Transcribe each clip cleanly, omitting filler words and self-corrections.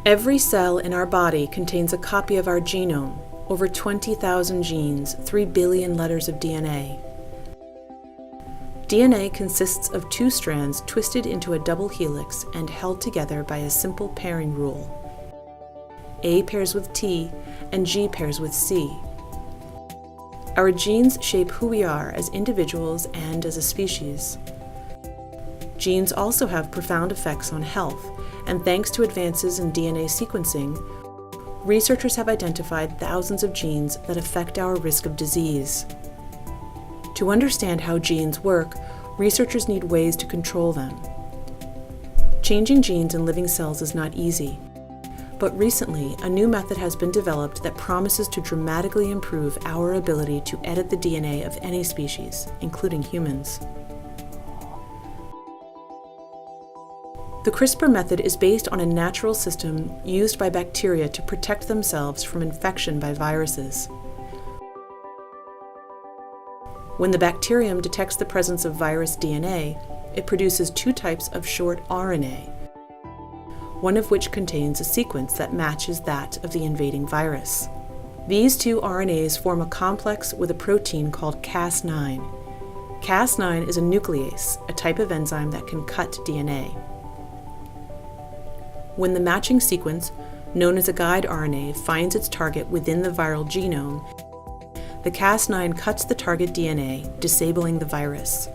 Every cell in our body contains a copy of our genome, over 20,000 genes, 3 billion letters of DNA. DNA consists of two strands twisted into a double helix and held together by a simple pairing rule. A pairs with T and G pairs with C. Our genes shape who we are as individuals and as a species. Genes also have profound effects on health, and thanks to advances in DNA sequencing, researchers have identified thousands of genes that affect our risk of disease. To understand how genes work, researchers need ways to control them. Changing genes in living cells is not easy, but recently a new method has been developed that promises to dramatically improve our ability to edit the DNA of any species, including humans. The CRISPR method is based on a natural system used by bacteria to protect themselves from infection by viruses. When the bacterium detects the presence of virus DNA, it produces two types of short RNA, one of which contains a sequence that matches that of the invading virus. These two RNAs form a complex with a protein called Cas9. Cas9 is a nuclease, a type of enzyme that can cut DNA. When the matching sequence, known as a guide RNA, finds its target within the viral genome, the Cas9 cuts the target DNA, disabling the virus.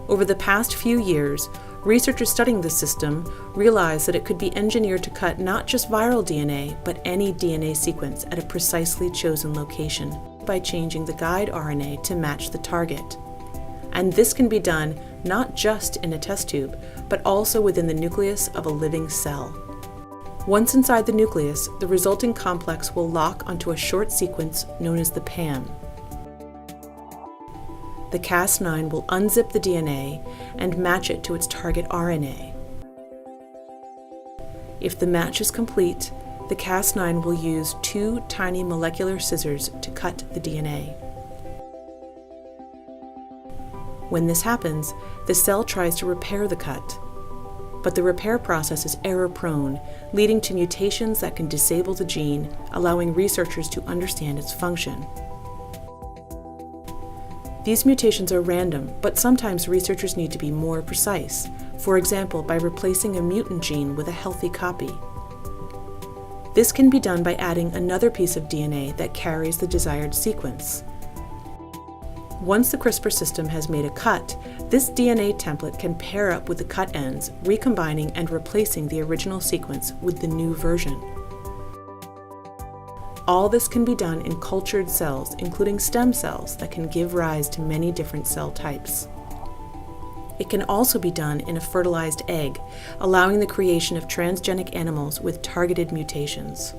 Over the past few years, researchers studying this system realized that it could be engineered to cut not just viral DNA, but any DNA sequence at a precisely chosen location by changing the guide RNA to match the target. And this can be done not just in a test tube, but also within the nucleus of a living cell. Once inside the nucleus, the resulting complex will lock onto a short sequence known as the PAM. The Cas9 will unzip the DNA and match it to its target RNA. If the match is complete, the Cas9 will use two tiny molecular scissors to cut the DNA. When this happens, the cell tries to repair the cut. But the repair process is error-prone, leading to mutations that can disable the gene, allowing researchers to understand its function. These mutations are random, but sometimes researchers need to be more precise, for example, by replacing a mutant gene with a healthy copy. This can be done by adding another piece of DNA that carries the desired sequence. Once the CRISPR system has made a cut, this DNA template can pair up with the cut ends, recombining and replacing the original sequence with the new version. All this can be done in cultured cells, including stem cells that can give rise to many different cell types. It can also be done in a fertilized egg, allowing the creation of transgenic animals with targeted mutations.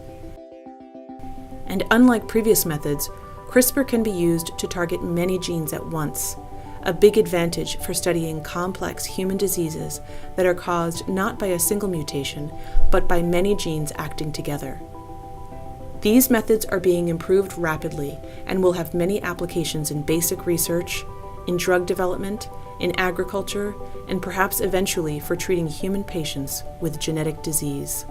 And unlike previous methods, CRISPR can be used to target many genes at once, a big advantage for studying complex human diseases that are caused not by a single mutation, but by many genes acting together. These methods are being improved rapidly and will have many applications in basic research, in drug development, in agriculture, and perhaps eventually for treating human patients with genetic disease.